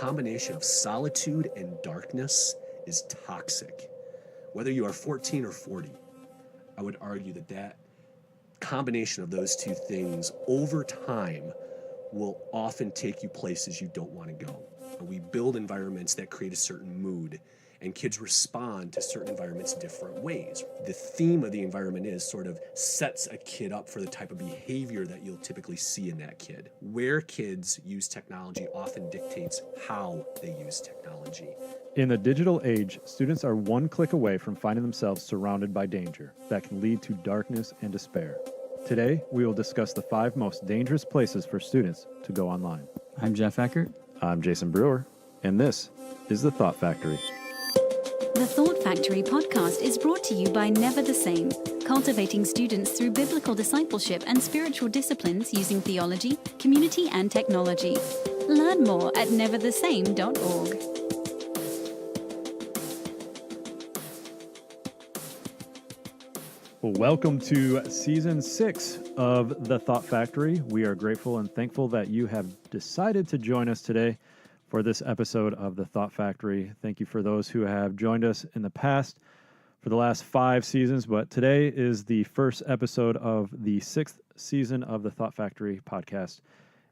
combination of solitude and darkness is toxic. Whether you are 14 or 40, I would argue that combination of those two things over time will often take you places you don't want to go. We build environments that create a certain mood, and kids respond to certain environments different ways. The theme of the environment is sort of sets a kid up for the type of behavior that you'll typically see in that kid. Where kids use technology often dictates how they use technology. In the digital age, students are one click away from finding themselves surrounded by danger that can lead to darkness and despair. Today, we will discuss the 5 most dangerous places for students to go online. I'm Jeff Eckart. I'm Jayson Brewer, and this is The Thought Factory. The Thought Factory podcast is brought to you by Never the Same, cultivating students through biblical discipleship and spiritual disciplines using theology, community, and technology. Learn more at neverthesame.org. Well, welcome to Season 6 of The Thought Factory. We are grateful and thankful that you have decided to join us today for this episode of The Thought Factory. Thank you for those who have joined us in the past for the last 5 seasons, but today is the first episode of the 6th season of the Thought Factory podcast,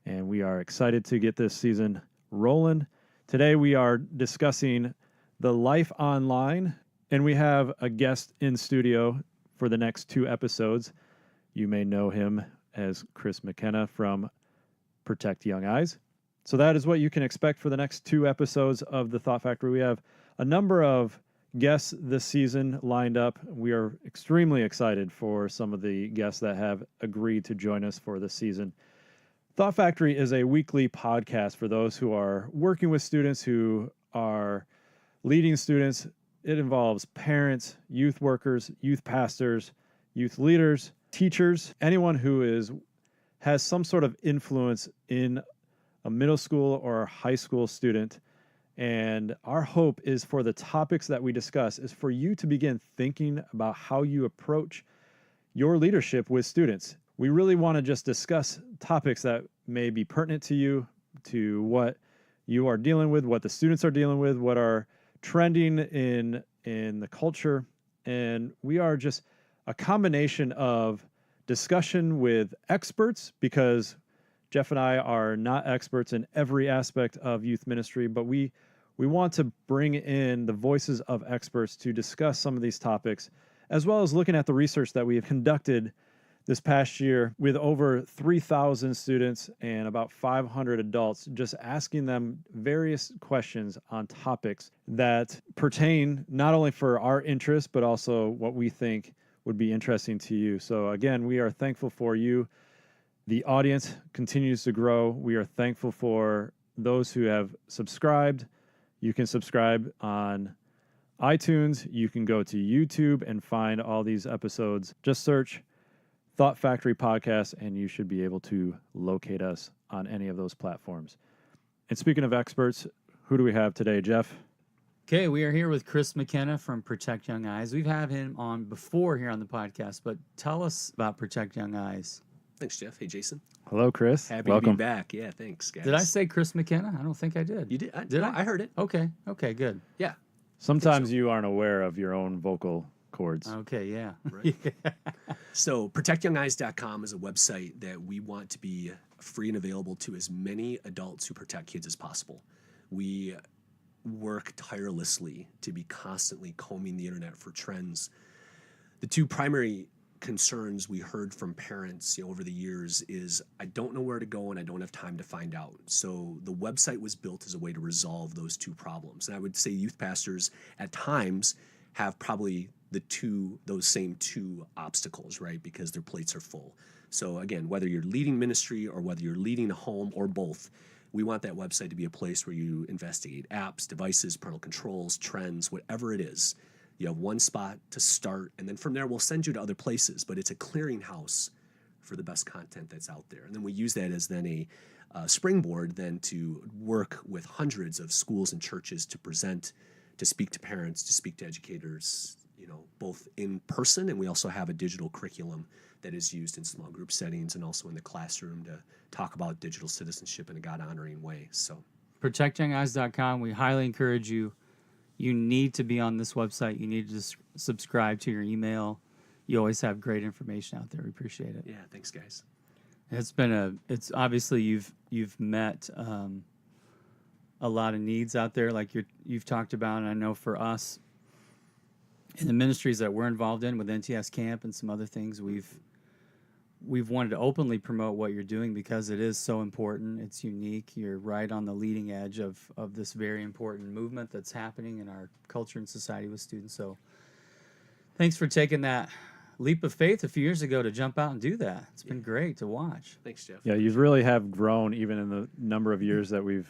and we are excited to get this season rolling. Today we are discussing the life online, and we have a guest in studio for the next 2 episodes. You may know him as Chris McKenna from Protect Young Eyes. So that is what you can expect for the next 2 episodes of The Thought Factory. We have a number of guests this season lined up. We are extremely excited for some of the guests that have agreed to join us for this season. Thought Factory is a weekly podcast for those who are working with students, who are leading students. It involves parents, youth workers, youth pastors, youth leaders, teachers, anyone who has some sort of influence in a middle school or high school student. And our hope is for the topics that we discuss is for you to begin thinking about how you approach your leadership with students. We really want to just discuss topics that may be pertinent to you, to what you are dealing with, what the students are dealing with, what are trending in the culture. And we are just a combination of discussion with experts, because Jeff and I are not experts in every aspect of youth ministry, but we want to bring in the voices of experts to discuss some of these topics, as well as looking at the research that we have conducted this past year with over 3,000 students and about 500 adults, just asking them various questions on topics that pertain not only for our interest, but also what we think would be interesting to you. So again, we are thankful for you. The audience continues to grow. We are thankful for those who have subscribed. You can subscribe on iTunes. You can go to YouTube and find all these episodes. Just search Thought Factory Podcast, and you should be able to locate us on any of those platforms. And speaking of experts, who do we have today, Jeff? Okay, we are here with Chris McKenna from Protect Young Eyes. We've had him on before here on the podcast, but tell us about Protect Young Eyes. Thanks, Jeff. Hey, Jayson. Hello, Chris. Happy Welcome. to be back. Yeah, thanks, guys. Did I say Chris McKenna? I don't think I did. You did? Did I? I heard it. Okay, good. Yeah. Sometimes you aren't aware of your own vocal cords. Okay, yeah. Right. So protectyoungeyes.com is a website that we want to be free and available to as many adults who protect kids as possible. We work tirelessly to be constantly combing the internet for trends. The 2 primary concerns we heard from parents, over the years is, I don't know where to go and I don't have time to find out. So the website was built as a way to resolve those 2 problems. And I would say youth pastors at times have probably those same 2 obstacles, right? Because their plates are full. So again, whether you're leading ministry or whether you're leading a home or both, we want that website to be a place where you investigate apps, devices, parental controls, trends, whatever it is. You have one spot to start, and then from there we'll send you to other places, but it's a clearinghouse for the best content that's out there. And then we use that as then a springboard then to work with hundreds of schools and churches to present, to speak to parents, to speak to educators, both in person, and we also have a digital curriculum that is used in small group settings and also in the classroom to talk about digital citizenship in a God-honoring way. So protectyoungeyes.com. We highly encourage you. You need to be on this website. You need to subscribe to your email. You always have great information out there. We appreciate it. Yeah, thanks, guys. It's obviously you've met a lot of needs out there, like you've talked about, and I know for us in the ministries that we're involved in with NTS Camp and some other things, we've wanted to openly promote what you're doing because it is so important. It's unique. You're right on the leading edge of this very important movement that's happening in our culture and society with students. So thanks for taking that leap of faith a few years ago to jump out and do that. It's been great to watch. Thanks, Jeff. Yeah, you really have grown even in the number of years that we've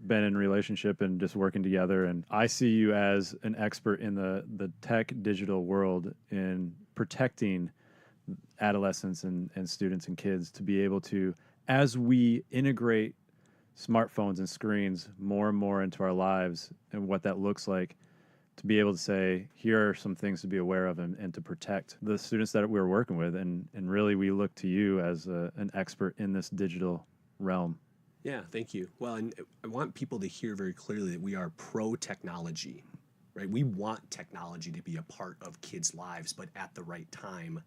been in relationship and just working together. And I see you as an expert in the tech digital world in protecting adolescents and students and kids to be able to, as we integrate smartphones and screens more and more into our lives and what that looks like, to be able to say, here are some things to be aware of and to protect the students that we're working with. And really, we look to you as an expert in this digital realm. Yeah, thank you. Well, and I want people to hear very clearly that we are pro-technology, right? We want technology to be a part of kids' lives, but at the right time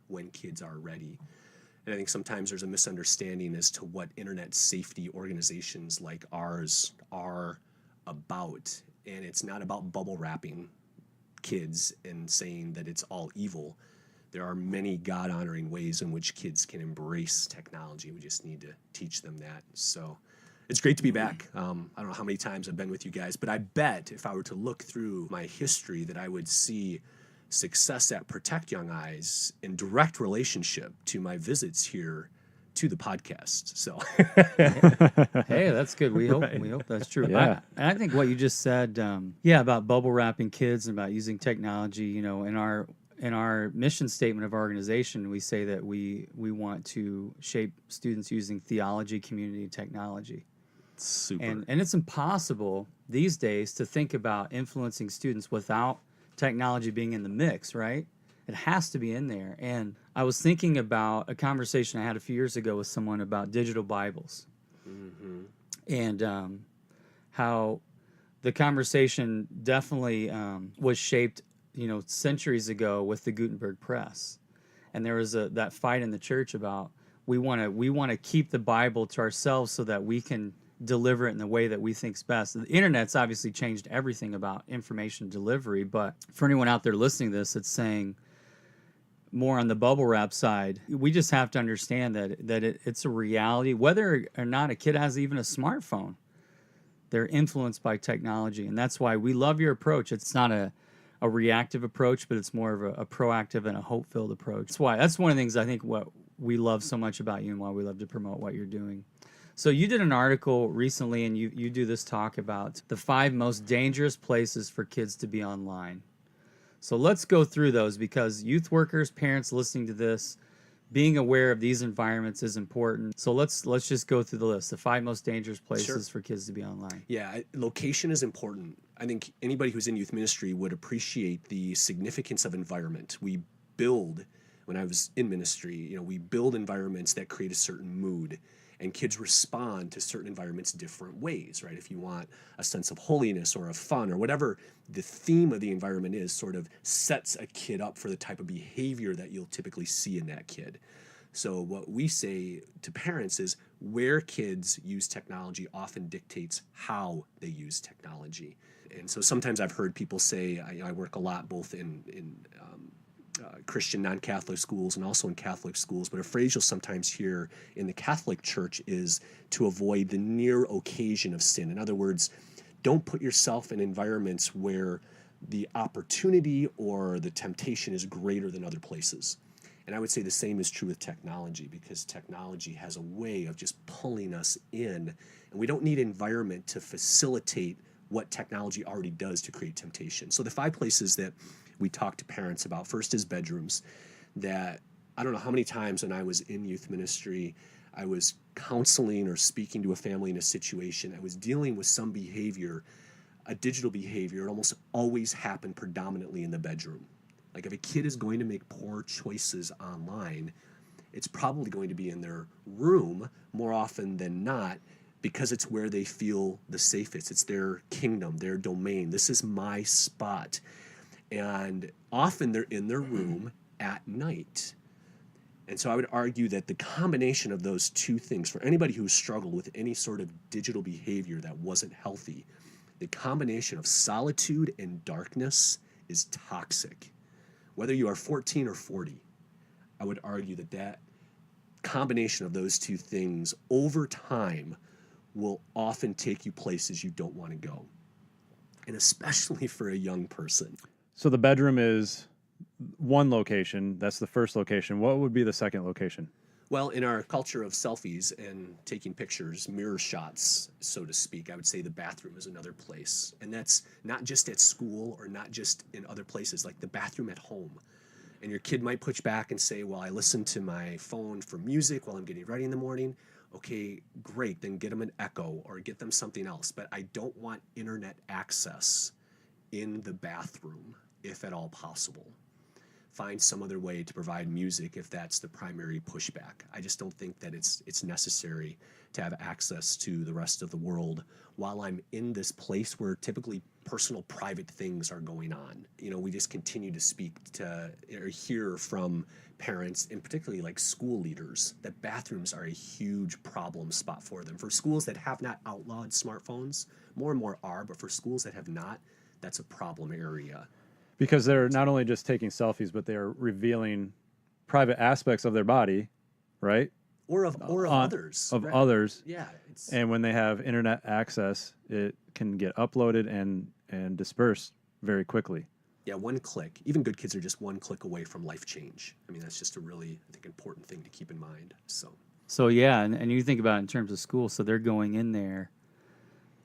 when kids are ready. And I think sometimes there's a misunderstanding as to what internet safety organizations like ours are about. And it's not about bubble wrapping kids and saying that it's all evil. There are many God-honoring ways in which kids can embrace technology. We just need to teach them that. So it's great to be back. I don't know how many times I've been with you guys, but I bet if I were to look through my history that I would see success at Protect Young Eyes in direct relationship to my visits here to the podcast. So Hey, that's good. We hope that's true. Yeah. I think what you just said, about bubble wrapping kids and about using technology, in our mission statement of our organization, we say that we want to shape students using theology, community, and technology. super. And it's impossible these days to think about influencing students without technology being in the mix, right? It has to be in there. And I was thinking about a conversation I had a few years ago with someone about digital Bibles. Mm-hmm. And how the conversation definitely was shaped, centuries ago with the Gutenberg press. And there was that fight in the church about we want to keep the Bible to ourselves so that we can deliver it in the way that we think's best. The internet's obviously changed everything about information delivery, but for anyone out there listening to this, it's saying more on the bubble wrap side, we just have to understand that it's a reality. Whether or not a kid has even a smartphone, they're influenced by technology. And that's why we love your approach. It's not a reactive approach, but it's more of a proactive and a hope-filled approach. That's one of the things I think what we love so much about you and why we love to promote what you're doing. So you did an article recently, and you do this talk about the 5 most dangerous places for kids to be online. So let's go through those, because youth workers, parents listening to this, being aware of these environments is important. So let's just go through the list. The 5 most dangerous places for kids to be online. Yeah, location is important. I think anybody who's in youth ministry would appreciate the significance of environment. We build, when I was in ministry, we build environments that create a certain mood. And kids respond to certain environments different ways, right? If you want a sense of holiness or of fun or whatever the theme of the environment is, sort of sets a kid up for the type of behavior that you'll typically see in that kid. So what we say to parents is where kids use technology often dictates how they use technology. And so sometimes I've heard people say, I work a lot both in Christian non-Catholic schools and also in Catholic schools, but a phrase you'll sometimes hear in the Catholic Church is to avoid the near occasion of sin. In other words, don't put yourself in environments where the opportunity or the temptation is greater than other places. And I would say the same is true with technology, because technology has a way of just pulling us in, and we don't need environment to facilitate what technology already does to create temptation. So the 5 places that we talk to parents about, first is bedrooms. That I don't know how many times when I was in youth ministry, I was counseling or speaking to a family in a situation, I was dealing with some behavior, a digital behavior. It almost always happened predominantly in the bedroom. Like if a kid is going to make poor choices online, it's probably going to be in their room more often than not, because it's where they feel the safest. It's their kingdom, their domain. This is my spot. And often they're in their room at night. And so I would argue that the combination of those two things, for anybody who struggled with any sort of digital behavior that wasn't healthy, the combination of solitude and darkness is toxic. Whether you are 14 or 40, I would argue that that combination of those two things over time will often take you places you don't want to go. And especially for a young person. So the bedroom is one location. That's the first location. What would be the second location? Well, in our culture of selfies and taking pictures, mirror shots, so to speak, I would say the bathroom is another place. And that's not just at school or not just in other places, like the bathroom at home. And your kid might push back and say, well, I listen to my phone for music while I'm getting ready in the morning. Okay, great, then get them an Echo or get them something else. But I don't want internet access in the bathroom, if at all possible. Find some other way to provide music if that's the primary pushback. I just don't think that it's necessary to have access to the rest of the world while I'm in this place where typically personal, private things are going on. You know, we just continue to speak to or hear from parents, and particularly like school leaders, that bathrooms are a huge problem spot for them. For schools that have not outlawed smartphones, more and more are, but for schools that have not, that's a problem area. Because they're not only just taking selfies, but they are revealing private aspects of their body, right? Or of others. Of right. others. Yeah. And when they have internet access, it can get uploaded and dispersed very quickly. Yeah, one click. Even good kids are just one click away from life change. I mean, that's just a really, I think, important thing to keep in mind. So yeah, and you think about it in terms of school, so they're going in there,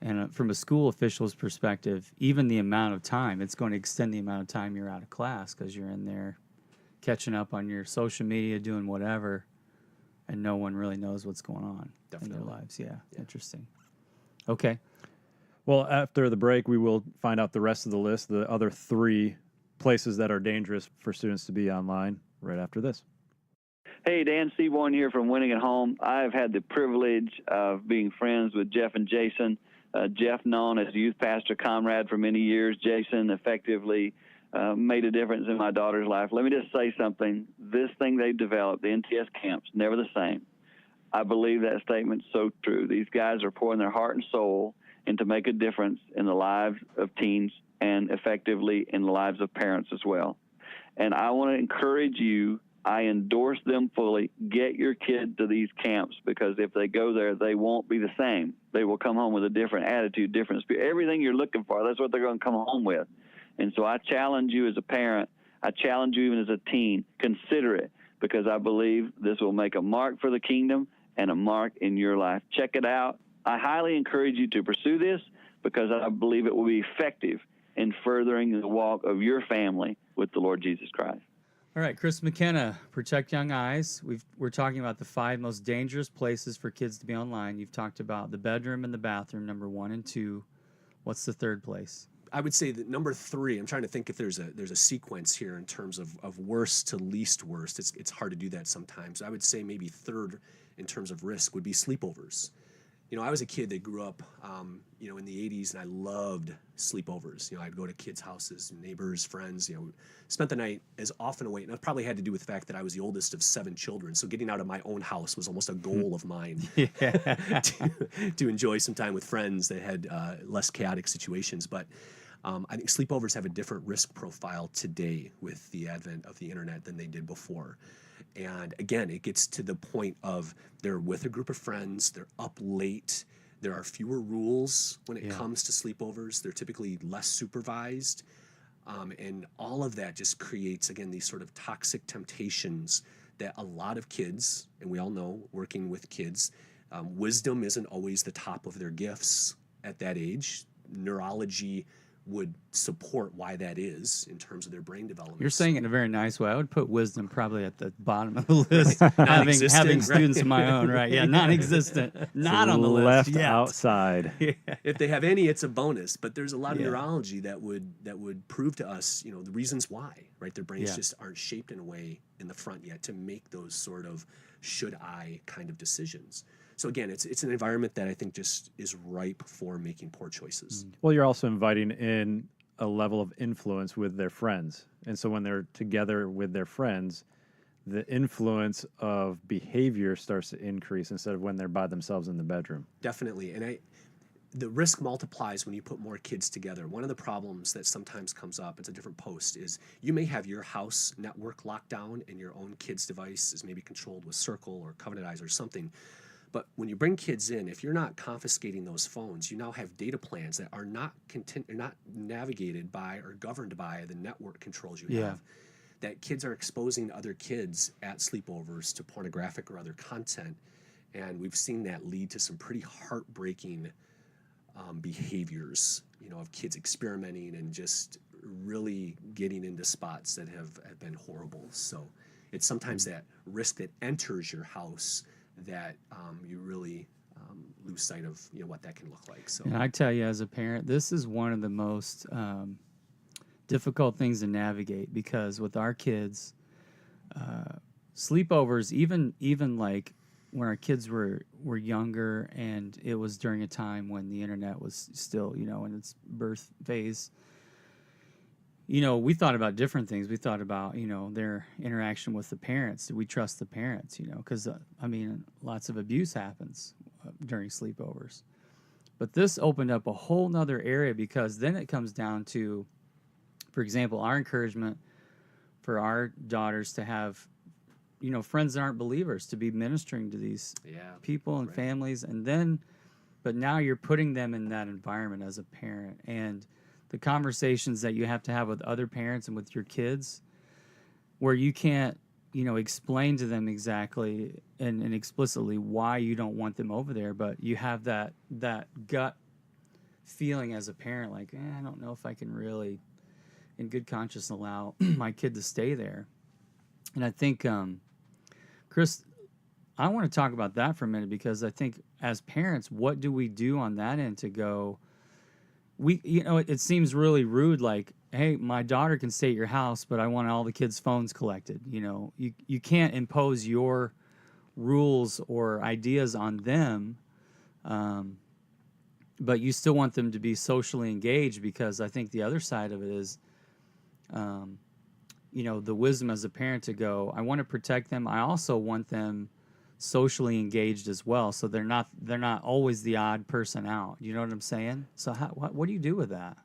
and from a school official's perspective, even the amount of time, it's going to extend the amount of time you're out of class because you're in there catching up on your social media, doing whatever, and no one really knows what's going on in their lives. Yeah, interesting. Okay. Well, after the break, we will find out the rest of the list, the other 3 places that are dangerous for students to be online right after this. Hey, Dan Seaborn here from Winning at Home. I've had the privilege of being friends with Jeff and Jayson. Jeff, known as a youth pastor comrade for many years. Jayson effectively made a difference in my daughter's life. Let me just say something. This thing they've developed, the NTS camps, never the same. I believe that statement's so true. These guys are pouring their heart and soul in to make a difference in the lives of teens and effectively in the lives of parents as well. And I want to encourage you, I endorse them fully. Get your kid to these camps, because if they go there, they won't be the same. They will come home with a different attitude, different spirit. Everything you're looking for, that's what they're going to come home with. And so I challenge you as a parent. I challenge you even as a teen. Consider it, because I believe this will make a mark for the kingdom and a mark in your life. Check it out. I highly encourage you to pursue this, because I believe it will be effective in furthering the walk of your family with the Lord Jesus Christ. All right, Chris McKenna, Protect Young Eyes. We're talking about the 5 most dangerous places for kids to be online. You've talked about the bedroom and the bathroom, number 1 and 2. What's the third place? I would say that number 3, I'm trying to think if there's a sequence here in terms of worst to least worst. It's hard to do that sometimes. I would say maybe third in terms of risk would be sleepovers. You know, I was a kid that grew up, in the 80s, and I loved sleepovers. You know, I'd go to kids' houses, neighbors, friends, spent the night as often away. And it probably had to do with the fact that I was the oldest of 7 children. So getting out of my own house was almost a goal of mine to enjoy some time with friends that had less chaotic situations. But I think sleepovers have a different risk profile today with the advent of the internet than they did before. And again, it gets to the point of they're with a group of friends, they're up late, there are fewer rules when it comes to sleepovers, they're typically less supervised, and all of that just creates, again, these sort of toxic temptations that a lot of kids, and we all know, working with kids, wisdom isn't always the top of their gifts at that age. Neurology would support why that is in terms of their brain development. You're saying it in a very nice way. I would put wisdom probably at the bottom of the list. having students of my own, right? Yeah, non-existent, not on the list. Left yet. outside. Yeah. If they have any, it's a bonus. But there's a lot of neurology that would prove to us, the reasons why, right? Their brains just aren't shaped in a way in the front yet to make those sort of should I kind of decisions. So again, it's an environment that I think just is ripe for making poor choices. Well, you're also inviting in a level of influence with their friends. And so when they're together with their friends, the influence of behavior starts to increase instead of when they're by themselves in the bedroom. Definitely. And the risk multiplies when you put more kids together. One of the problems that sometimes comes up, it's a different post, is you may have your house network locked down and your own kid's device is maybe controlled with Circle or Covenant Eyes or something. But when you bring kids in, if you're not confiscating those phones, you now have data plans that are not navigated by or governed by the network controls you have. That kids are exposing other kids at sleepovers to pornographic or other content. And we've seen that lead to some pretty heartbreaking behaviors, of kids experimenting and just really getting into spots that have been horrible. So it's sometimes that risk that enters your house that you really lose sight of, what that can look like. So, and I tell you, as a parent, this is one of the most difficult things to navigate, because with our kids, sleepovers, even like when our kids were younger, and it was during a time when the internet was still, in its birth phase, we thought about different things. We thought about, their interaction with the parents. Do we trust the parents, because, lots of abuse happens during sleepovers. But this opened up a whole nother area, because then it comes down to, for example, our encouragement for our daughters to have, friends that aren't believers, to be ministering to these people and families. And then, but now you're putting them in that environment as a parent, and the conversations that you have to have with other parents and with your kids, where you can't, explain to them exactly and explicitly why you don't want them over there, but you have that gut feeling as a parent, like, I don't know if I can really, in good conscience, allow my kid to stay there. And I think, Chris, I want to talk about that for a minute, because I think as parents, what do we do on that end to go, it seems really rude, like, hey, my daughter can stay at your house, but I want all the kids' phones collected. You can't impose your rules or ideas on them, but you still want them to be socially engaged, because I think the other side of it is, the wisdom as a parent to go, I want to protect them. I also want them socially engaged as well, so they're not always the odd person out. You know what I'm saying? So what do you do with that?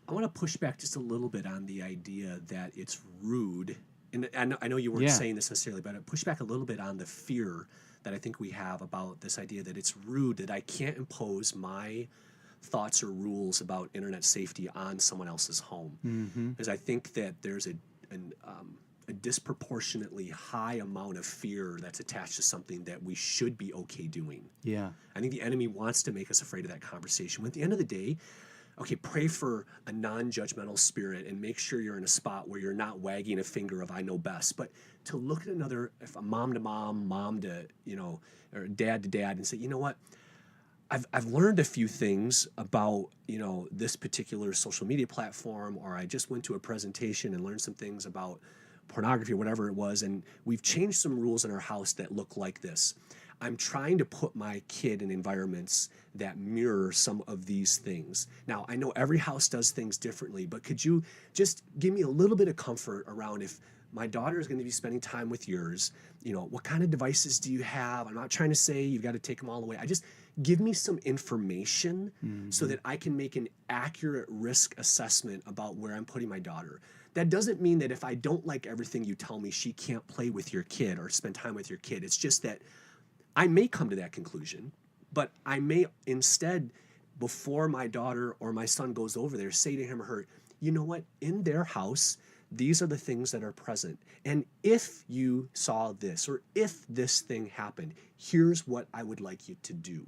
I want to push back just a little bit on the idea that it's rude, and I know you weren't saying this necessarily, but I push back a little bit on the fear that I think we have about this idea that it's rude, that I can't impose my thoughts or rules about internet safety on someone else's home. Because I think that there's a disproportionately high amount of fear that's attached to something that we should be okay doing. Yeah. I think the enemy wants to make us afraid of that conversation. When at the end of the day, okay, pray for a non-judgmental spirit and make sure you're in a spot where you're not wagging a finger of I know best. But to look at another, if a mom to mom to, or dad to dad, and say, you know what, I've learned a few things about, this particular social media platform, or I just went to a presentation and learned some things about pornography or whatever it was, and we've changed some rules in our house that look like this. I'm trying to put my kid in environments that mirror some of these things. Now, I know every house does things differently, but could you just give me a little bit of comfort around, if my daughter is going to be spending time with yours, what kind of devices do you have? I'm not trying to say you've got to take them all away. I just give me some information so that I can make an accurate risk assessment about where I'm putting my daughter. That doesn't mean that if I don't like everything you tell me, she can't play with your kid or spend time with your kid. It's just that I may come to that conclusion, but I may instead, before my daughter or my son goes over there, say to him or her, you know what, in their house, these are the things that are present. And if you saw this, or if this thing happened, here's what I would like you to do.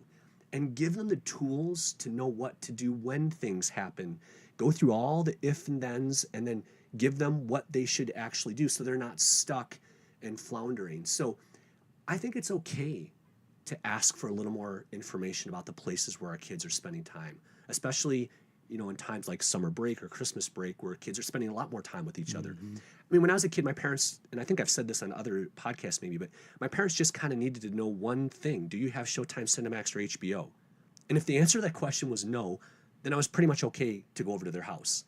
And give them the tools to know what to do when things happen. Go through all the if and thens, and then give them what they should actually do so they're not stuck and floundering. So I think it's okay to ask for a little more information about the places where our kids are spending time, especially in times like summer break or Christmas break where kids are spending a lot more time with each other. I mean, when I was a kid, my parents, and I think I've said this on other podcasts maybe, but my parents just kind of needed to know one thing. Do you have Showtime, Cinemax, or HBO? And if the answer to that question was no, then I was pretty much okay to go over to their house.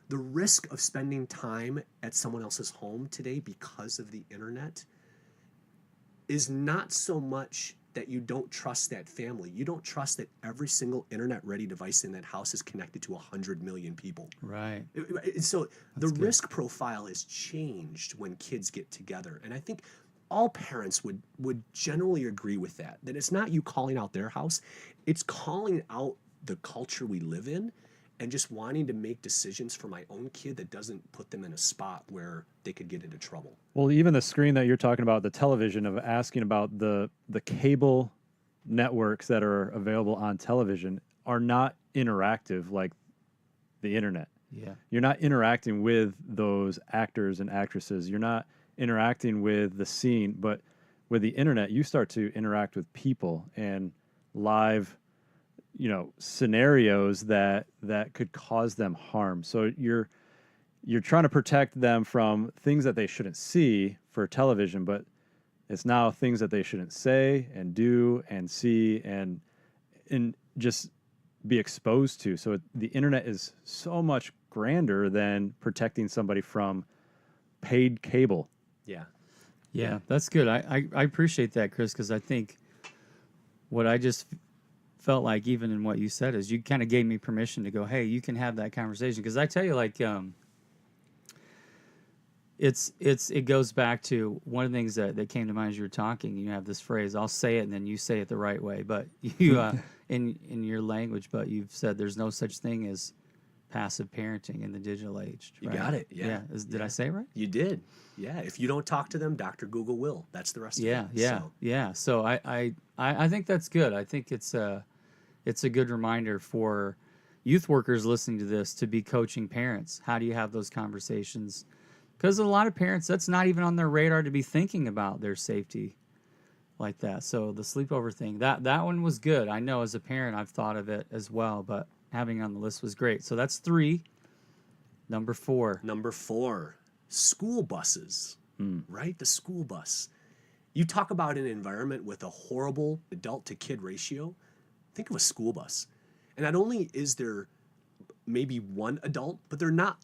The risk of spending time at someone else's home today because of the internet is not so much that you don't trust that family. You don't trust that every single internet-ready device in that house is connected to 100 million people. Right. So the risk profile is changed when kids get together. And I think all parents would generally agree with that it's not you calling out their house, it's calling out the culture we live in and just wanting to make decisions for my own kid that doesn't put them in a spot where they could get into trouble. Well, even the screen that you're talking about, the television, of asking about the cable networks that are available on television are not interactive like the internet. Yeah. You're not interacting with those actors and actresses. You're not interacting with the scene, but with the internet, you start to interact with people and live scenarios that could cause them harm. So you're trying to protect them from things that they shouldn't see for television, but it's now things that they shouldn't say and do and see and just be exposed to. So the internet is so much grander than protecting somebody from paid cable. Yeah, that's good. I appreciate that, Chris, because I think what I just felt like, even in what you said, is you kind of gave me permission to go, hey, you can have that conversation. Because I tell you, like, it goes back to one of the things that came to mind as you were talking. You have this phrase, I'll say it and then you say it the right way, but you in your language, but you've said there's no such thing as passive parenting in the digital age. Right? You got it. Did I say it right? You did. Yeah. If you don't talk to them, Dr. Google will. That's the rest of it. So I think that's good. I think it's a good reminder for youth workers listening to this to be coaching parents. How do you have those conversations? Because a lot of parents, that's not even on their radar to be thinking about their safety like that. So the sleepover thing, that one was good. I know as a parent I've thought of it as well, but having it on the list was great. So that's 3. Number 4, school buses, right? The school bus. You talk about an environment with a horrible adult to kid ratio. Think of a school bus. And not only is there maybe one adult, but they're not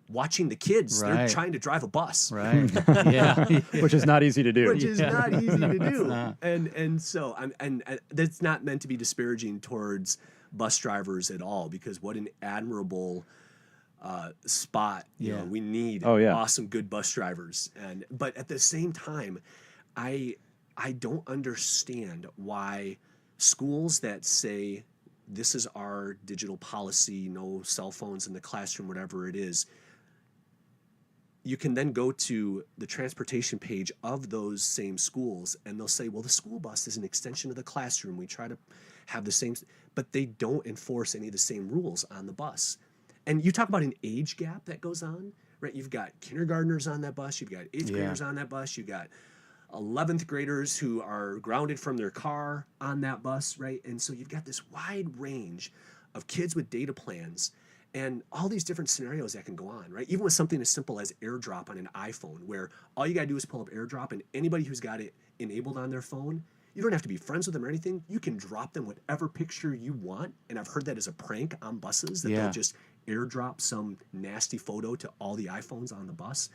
watching the kids. Right. They're trying to drive a bus. Right. Yeah. Which is not easy to do. Which is not easy to do. not. And so and that's not meant to be disparaging towards bus drivers at all, because what an admirable spot. We need awesome, good bus drivers. But at the same time, I don't understand why schools that say this is our digital policy, no cell phones in the classroom, whatever it is, you can then go to the transportation page of those same schools and they'll say, well, the school bus is an extension of the classroom. We try to have the same, but they don't enforce any of the same rules on the bus. And you talk about an age gap that goes on, right? You've got kindergartners on that bus. You've got 8th graders on that bus. You've got 11th graders who are grounded from their car on that bus, right? And so you've got this wide range of kids with data plans and all these different scenarios that can go on, right? Even with something as simple as AirDrop on an iPhone, where all you gotta do is pull up AirDrop, and anybody who's got it enabled on their phone, you don't have to be friends with them or anything. You can drop them whatever picture you want. And I've heard that as a prank on buses, that they'll just AirDrop some nasty photo to all the iPhones on the bus.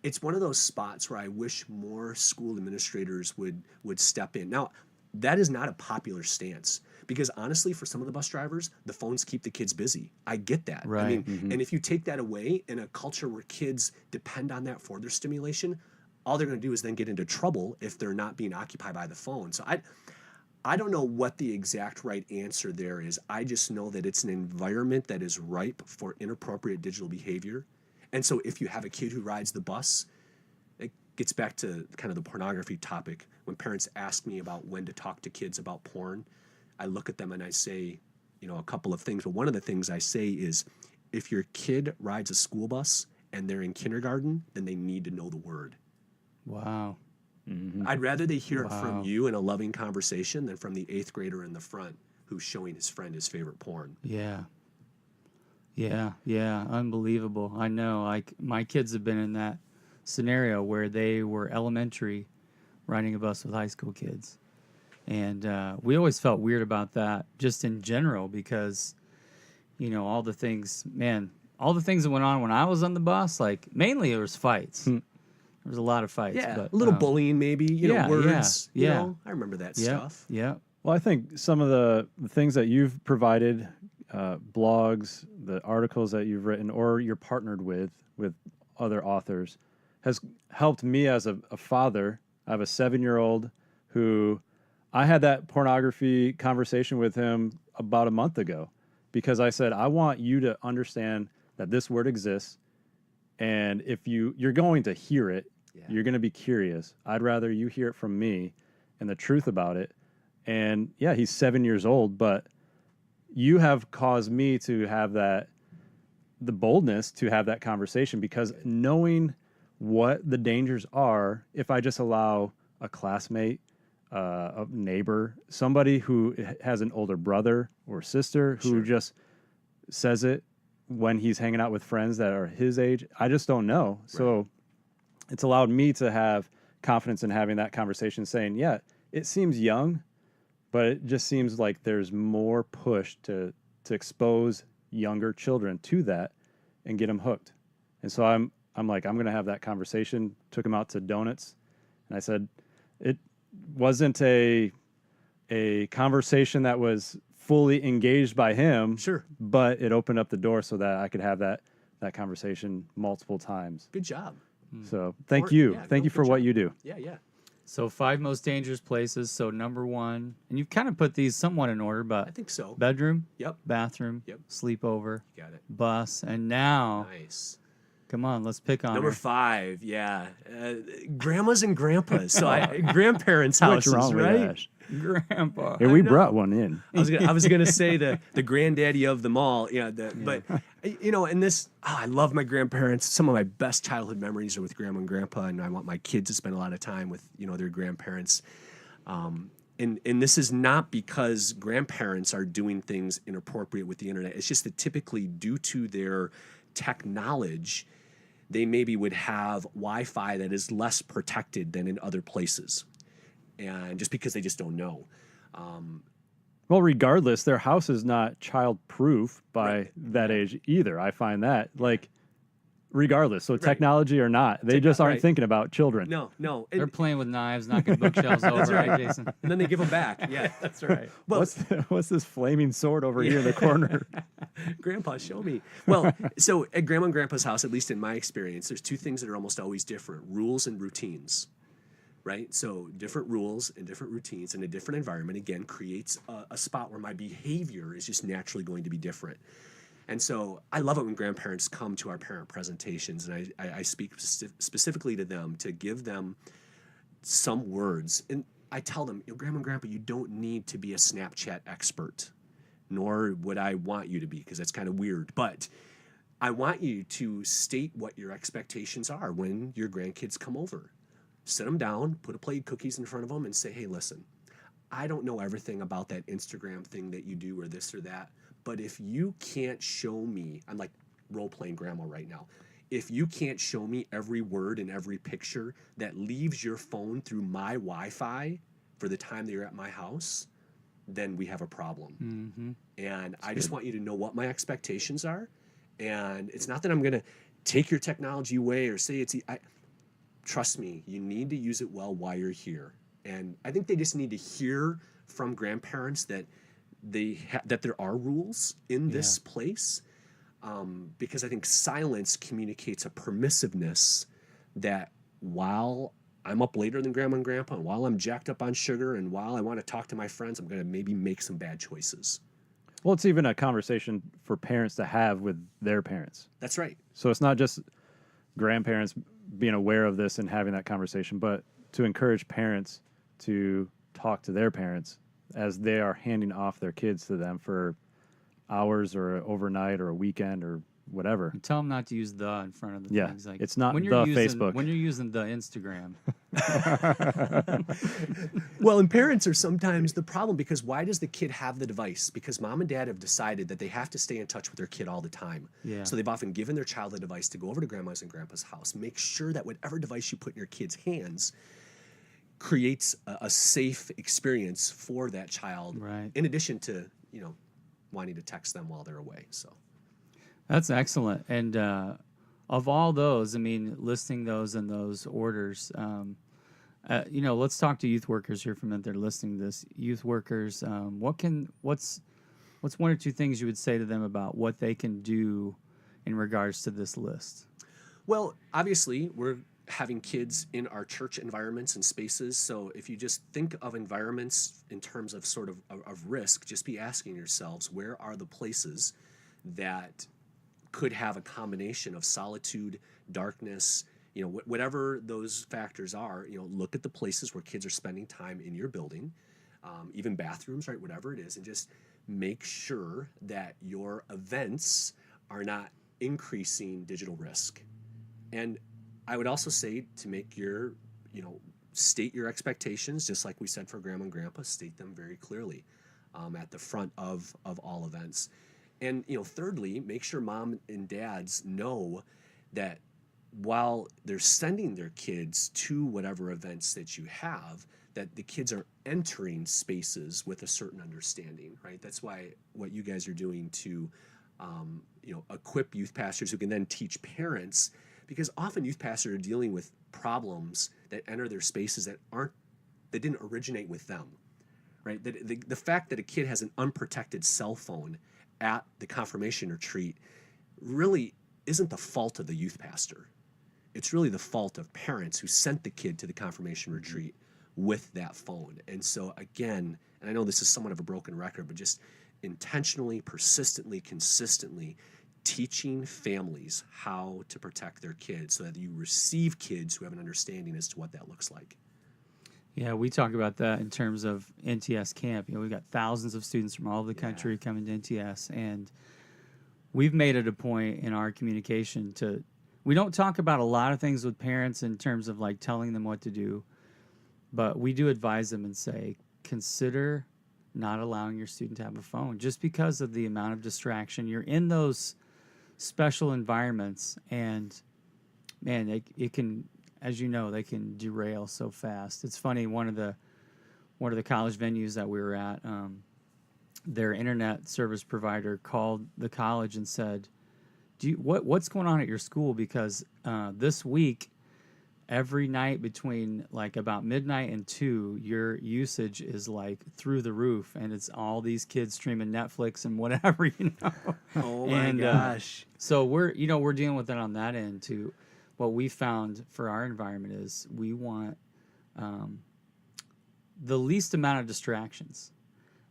It's one of those spots where I wish more school administrators would step in. Now, that is not a popular stance, because honestly, for some of the bus drivers, the phones keep the kids busy. I get that. Right. I mean, and if you take that away in a culture where kids depend on that for their stimulation, all they're going to do is then get into trouble if they're not being occupied by the phone. So I don't know what the exact right answer there is. I just know that it's an environment that is ripe for inappropriate digital behavior. And so if you have a kid who rides the bus, it gets back to kind of the pornography topic. When parents ask me about when to talk to kids about porn, I look at them and I say, a couple of things. But one of the things I say is, if your kid rides a school bus and they're in kindergarten, then they need to know the word. Wow. Mm-hmm. I'd rather they hear it from you in a loving conversation than from the 8th grader in the front who's showing his friend his favorite porn. Yeah. Yeah, unbelievable. I know. Like my kids have been in that scenario where they were elementary riding a bus with high school kids. And we always felt weird about that just in general because, all the things that went on when I was on the bus, like mainly there was fights. There was a lot of fights. Yeah, but, a little bullying maybe, words. Yeah. I remember that Yeah, stuff. yeah. Well, I think some of the things that you've provided, blogs, the articles that you've written, or you're partnered with other authors, has helped me as a father. I have a 7-year-old who I had that pornography conversation with him about a month ago because I said, I want you to understand that this word exists. And if you're going to hear it, you're going to be curious. I'd rather you hear it from me and the truth about it. And yeah, he's 7 years old, but you have caused me to have the boldness to have that conversation because knowing what the dangers are, if I just allow a classmate, a neighbor, somebody who has an older brother or sister who just says it when he's hanging out with friends that are his age, I just don't know. Right. So it's allowed me to have confidence in having that conversation saying, yeah, it seems young, but it just seems like there's more push to expose younger children to that and get them hooked. And so I'm like, I'm going to have that conversation. Took him out to donuts, and I said, it wasn't a conversation that was fully engaged by him. Sure. But it opened up the door so that I could have that conversation multiple times. Good job. So thank you. Thank you for what you do. Yeah. So 5 most dangerous places. So number 1, and you've kind of put these somewhat in order, but I think so. Bedroom, Yep. bathroom, Yep. Sleepover, You got it. bus, and now, Nice. come on, let's pick on Number her. 5, yeah. Grandmas and grandpas. So grandparents' houses, What's wrong with right? that? Grandpa. Hey, we brought one in. I was gonna say the granddaddy of them all, but and this I love my grandparents. Some of my best childhood memories are with grandma and grandpa, and I want my kids to spend a lot of time with their grandparents. And this is not because grandparents are doing things inappropriate with the internet. It's just that typically due to their tech knowledge, they maybe would have Wi-Fi that is less protected than in other places. And just because they just don't know. Well, regardless, their house is not child-proof by that age either. I find that, regardless. So technology or not, they just aren't thinking about children. No. They're playing with knives, knocking bookshelves over, right, Jason? And then they give them back. Yeah, that's right. Well, What's this flaming sword over here in the corner? Grandpa, show me. Well, so at Grandma and Grandpa's house, at least in my experience, there's 2 things that are almost always different: rules and routines. Right? So different rules and different routines in a different environment, again, creates a spot where my behavior is just naturally going to be different. And so I love it when grandparents come to our parent presentations, and I speak specifically to them to give them some words. And I tell them, Grandma and Grandpa, you don't need to be a Snapchat expert, nor would I want you to be, because that's kind of weird. But I want you to state what your expectations are when your grandkids come over. Sit them down, put a plate of cookies in front of them, and say, hey, listen, I don't know everything about that Instagram thing that you do or this or that, but if you can't show me, I'm like role-playing grandma right now, if you can't show me every word and every picture that leaves your phone through my Wi-Fi for the time that you're at my house, then we have a problem. Mm-hmm. And I just want you to know what my expectations are. And it's not that I'm going to take your technology away or say trust me, you need to use it well while you're here. And I think they just need to hear from grandparents that that there are rules in this place, because I think silence communicates a permissiveness that while I'm up later than Grandma and Grandpa, and while I'm jacked up on sugar, and while I want to talk to my friends, I'm going to maybe make some bad choices. Well, it's even a conversation for parents to have with their parents. That's right. So it's not just grandparents being aware of this and having that conversation, but to encourage parents to talk to their parents as they are handing off their kids to them for hours or overnight or a weekend or whatever. And tell them not to use the in front of the things. It's not the Facebook. When you're using the Instagram, Well, and parents are sometimes the problem, because why does the kid have the device? Because mom and dad have decided that they have to stay in touch with their kid all the time. Yeah. So they've often given their child a device to go over to grandma's and grandpa's house. Make sure that whatever device you put in your kid's hands creates a safe experience for that child. Right. In addition to, wanting to text them while they're away. So That's excellent. And of all those, I mean, listing those in those orders, let's talk to youth workers here for a minute. They're listening to this. Youth workers, what's one or two things you would say to them about what they can do in regards to this list? Well, obviously, we're having kids in our church environments and spaces. So if you just think of environments in terms of sort of risk, just be asking yourselves, where are the places that could have a combination of solitude, darkness, whatever those factors are, look at the places where kids are spending time in your building, even bathrooms, right, whatever it is, and just make sure that your events are not increasing digital risk. And I would also say to make your, state your expectations, just like we said for grandma and grandpa, state them very clearly at the front of all events. And, thirdly, make sure mom and dads know that while they're sending their kids to whatever events that you have, that the kids are entering spaces with a certain understanding, right? That's why what you guys are doing to, equip youth pastors who can then teach parents, because often youth pastors are dealing with problems that enter their spaces that didn't originate with them, right? The fact that a kid has an unprotected cell phone at the confirmation retreat really isn't the fault of the youth pastor. It's really the fault of parents who sent the kid to the confirmation retreat with that phone. And so again, and I know this is somewhat of a broken record, but just intentionally, persistently, consistently teaching families how to protect their kids so that you receive kids who have an understanding as to what that looks like. Yeah, we talk about that in terms of NTS camp. We've got thousands of students from all over the country coming to NTS, and we've made it a point in our communication we don't talk about a lot of things with parents in terms of like telling them what to do, but we do advise them and say, consider not allowing your student to have a phone just because of the amount of distraction. You're in those special environments, and man, it can, as you know, they can derail so fast. It's funny, one of the college venues that we were at, their internet service provider called the college and said, what's going on at your school? Because this week, every night between like about midnight and 2, your usage is like through the roof, and it's all these kids streaming Netflix and whatever, Oh my gosh. So we're dealing with it on that end too. What we found for our environment is we want the least amount of distractions.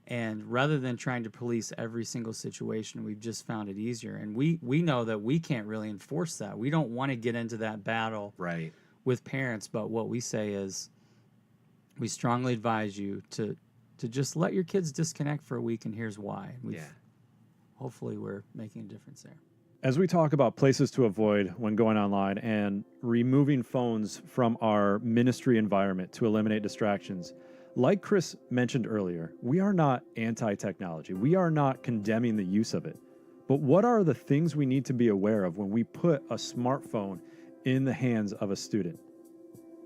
And rather than trying to police every single situation, we've just found it easier. And we know that we can't really enforce that. We don't want to get into that battle Right. with parents, but what we say is we strongly advise you to just let your kids disconnect for a week, and here's why. Hopefully we're making a difference there. As we talk about places to avoid when going online and removing phones from our ministry environment to eliminate distractions, like Chris mentioned earlier, we are not anti-technology. We are not condemning the use of it. But what are the things we need to be aware of when we put a smartphone in the hands of a student?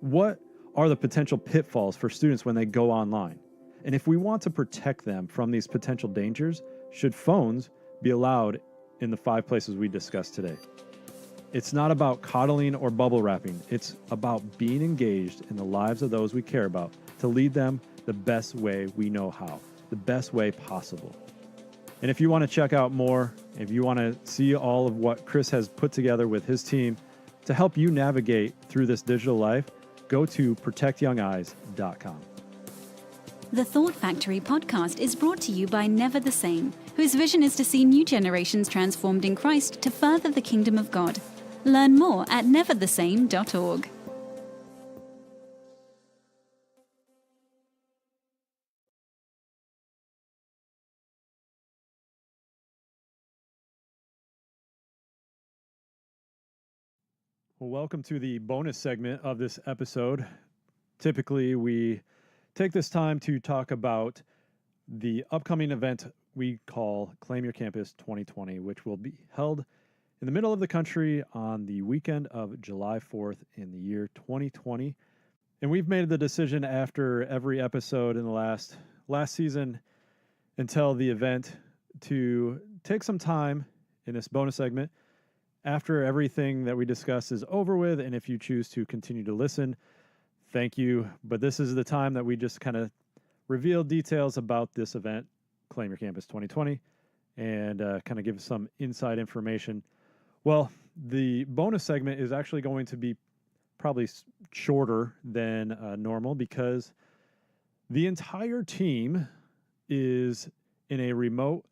What are the potential pitfalls for students when they go online? And if we want to protect them from these potential dangers, should phones be allowed in the 5 places we discussed today? It's not about coddling or bubble wrapping. It's about being engaged in the lives of those we care about to lead them the best way we know how, the best way possible. And if you want to check out more, if you want to see all of what Chris has put together with his team to help you navigate through this digital life, go to protectyoungeyes.com. The Thought Factory podcast is brought to you by Never the Same, whose vision is to see new generations transformed in Christ to further the kingdom of God. Learn more at neverthesame.org. Well, welcome to the bonus segment of this episode. Typically, we take this time to talk about the upcoming event we call Claim Your Campus 2020, which will be held in the middle of the country on the weekend of July 4th in the year 2020. And we've made the decision after every episode in the last season until the event to take some time in this bonus segment after everything that we discuss is over with. And if you choose to continue to listen, thank you. But this is the time that we just kind of reveal details about this event, Claim Your Campus 2020, and kind of give some inside information. Well, the bonus segment is actually going to be probably shorter than normal because the entire team is in a remote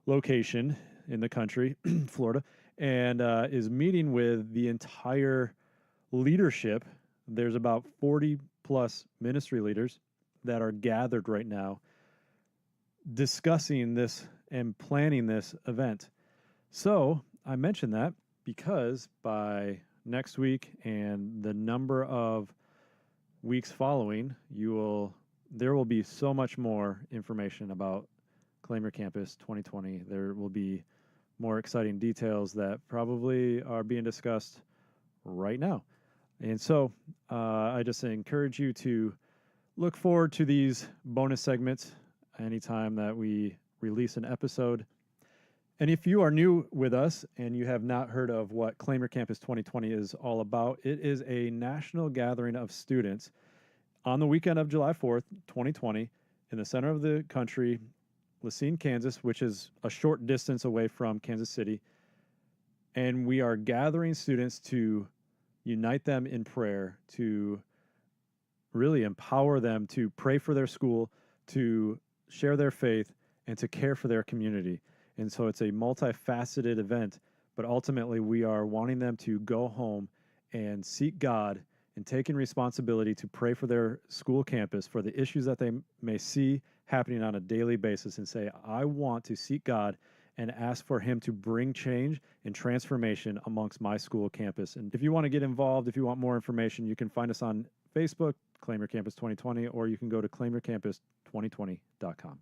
location in the country, Florida, and is meeting with the entire leadership. There's about 40 plus ministry leaders that are gathered right now discussing this and planning this event. So I mentioned that because by next week and the number of weeks following, there will be so much more information about Claim Your Campus 2020. There will be more exciting details that probably are being discussed right now. And so I just encourage you to look forward to these bonus segments anytime that we release an episode. And if you are new with us and you have not heard of what Claim Your Campus 2020 is all about, it is a national gathering of students on the weekend of July 4th, 2020, in the center of the country, Lacine, Kansas, which is a short distance away from Kansas City. And we are gathering students to unite them in prayer, to really empower them to pray for their school, to share their faith, and to care for their community. And so it's a multifaceted event, but ultimately we are wanting them to go home and seek God and taking responsibility to pray for their school campus, for the issues that they may see happening on a daily basis, and say, I want to seek God and ask for him to bring change and transformation amongst my school campus. And if you want to get involved, if you want more information, you can find us on Facebook, Claim Your Campus 2020, or you can go to claimyourcampus2020.com.